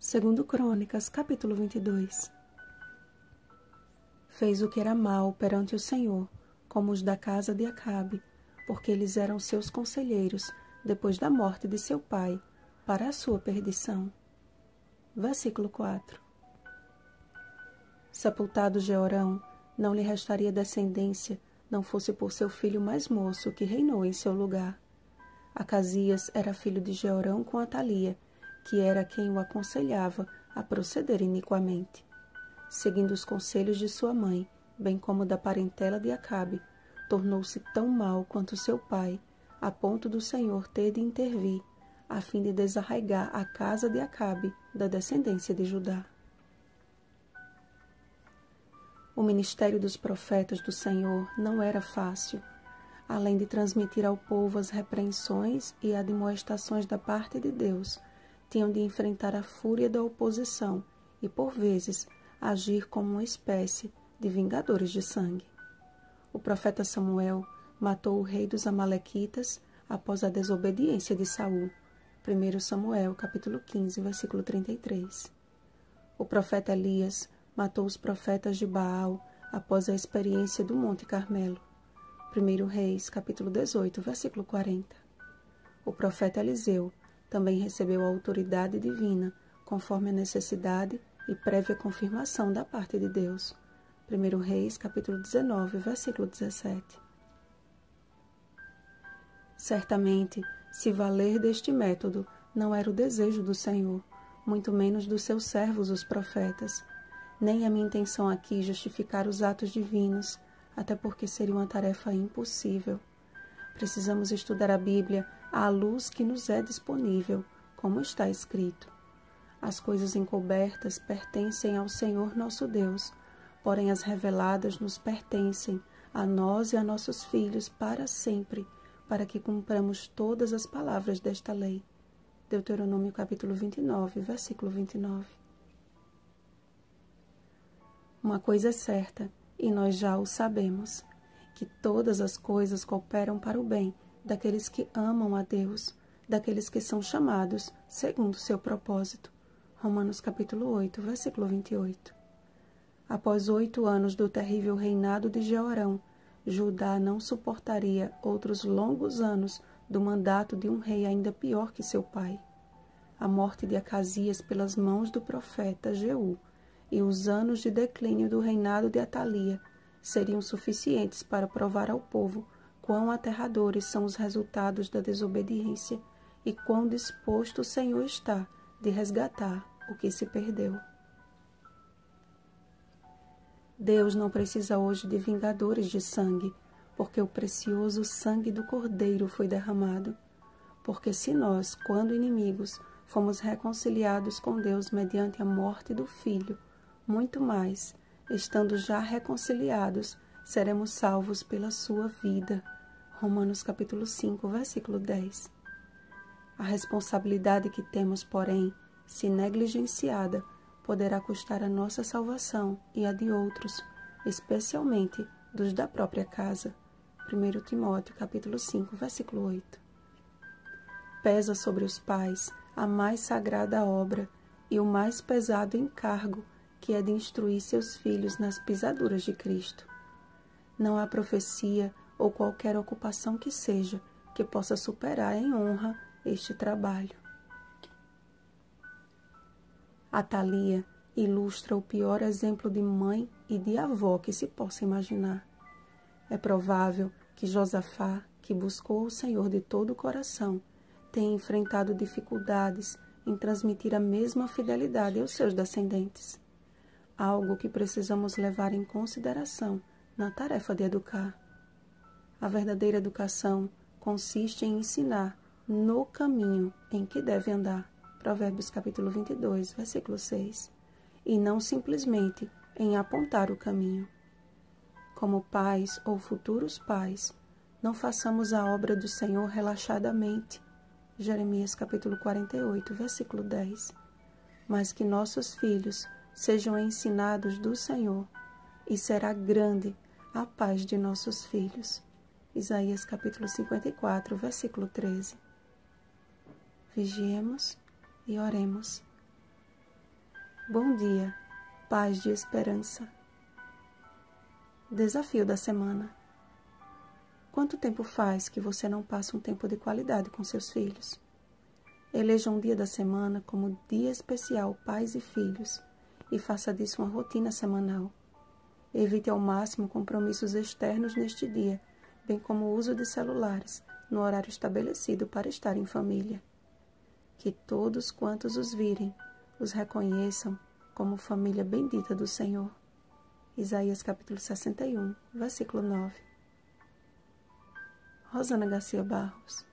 Segundo Crônicas, capítulo 22. Fez o que era mal perante o Senhor, como os da casa de Acabe, porque eles eram seus conselheiros, depois da morte de seu pai, para a sua perdição. Versículo 4. Sepultado Jeorão, não lhe restaria descendência, não fosse por seu filho mais moço, que reinou em seu lugar. Acasias era filho de Jeorão com Atalia, que era quem o aconselhava a proceder iniquamente. Seguindo os conselhos de sua mãe, bem como da parentela de Acabe, tornou-se tão mau quanto seu pai, a ponto do Senhor ter de intervir, a fim de desarraigar a casa de Acabe da descendência de Judá. O ministério dos profetas do Senhor não era fácil. Além de transmitir ao povo as repreensões e admoestações da parte de Deus, tinham de enfrentar a fúria da oposição e, por vezes, agir como uma espécie de vingadores de sangue. O profeta Samuel matou o rei dos Amalequitas após a desobediência de Saul. 1 Samuel, capítulo 15, versículo 33. O profeta Elias matou os profetas de Baal após a experiência do Monte Carmelo. 1 Reis, capítulo 18, versículo 40. O profeta Eliseu também recebeu a autoridade divina, conforme a necessidade e prévia confirmação da parte de Deus. 1 Reis, capítulo 19, versículo 17. Certamente, se valer deste método não era o desejo do Senhor, muito menos dos seus servos, os profetas. Nem a minha intenção aqui justificar os atos divinos, até porque seria uma tarefa impossível. Precisamos estudar a Bíblia à luz que nos é disponível, como está escrito. As coisas encobertas pertencem ao Senhor nosso Deus, porém as reveladas nos pertencem, a nós e a nossos filhos para sempre, para que cumpramos todas as palavras desta lei. Deuteronômio capítulo 29, versículo 29. Uma coisa é certa, e nós já o sabemos, que todas as coisas cooperam para o bem daqueles que amam a Deus, daqueles que são chamados segundo o seu propósito. Romanos capítulo 8, versículo 28. Após 8 anos do terrível reinado de Jeorão, Judá não suportaria outros longos anos do mandato de um rei ainda pior que seu pai. A morte de Acasias pelas mãos do profeta Jeú e os anos de declínio do reinado de Atalia seriam suficientes para provar ao povo quão aterradores são os resultados da desobediência e quão disposto o Senhor está de resgatar o que se perdeu. Deus não precisa hoje de vingadores de sangue, porque o precioso sangue do Cordeiro foi derramado. Porque se nós, quando inimigos, fomos reconciliados com Deus mediante a morte do Filho, muito mais, estando já reconciliados, seremos salvos pela sua vida. Romanos capítulo 5, versículo 10. A responsabilidade que temos, porém, se negligenciada, poderá custar a nossa salvação e a de outros, especialmente dos da própria casa. 1 Timóteo capítulo 5, versículo 8. Pesa sobre os pais a mais sagrada obra e o mais pesado encargo, que é de instruir seus filhos nas pisaduras de Cristo. Não há profecia ou qualquer ocupação que seja que possa superar em honra este trabalho. Atalia ilustra o pior exemplo de mãe e de avó que se possa imaginar. É provável que Josafá, que buscou o Senhor de todo o coração, tenha enfrentado dificuldades em transmitir a mesma fidelidade aos seus descendentes. Algo que precisamos levar em consideração na tarefa de educar. A verdadeira educação consiste em ensinar no caminho em que deve andar. Provérbios capítulo 22, versículo 6. E não simplesmente em apontar o caminho. Como pais ou futuros pais, não façamos a obra do Senhor relaxadamente. Jeremias capítulo 48, versículo 10. Mas que nossos filhos sejam ensinados do Senhor, e será grande a paz de nossos filhos. Isaías capítulo 54, versículo 13. Vigiemos e oremos. Bom dia, paz de esperança. Desafio da semana. Quanto tempo faz que você não passa um tempo de qualidade com seus filhos? Eleja um dia da semana como dia especial pais e filhos e faça disso uma rotina semanal. Evite ao máximo compromissos externos neste dia, bem como o uso de celulares no horário estabelecido para estar em família. Que todos quantos os virem os reconheçam como família bendita do Senhor. Isaías capítulo 61, versículo 9. Rosana Garcia Barros.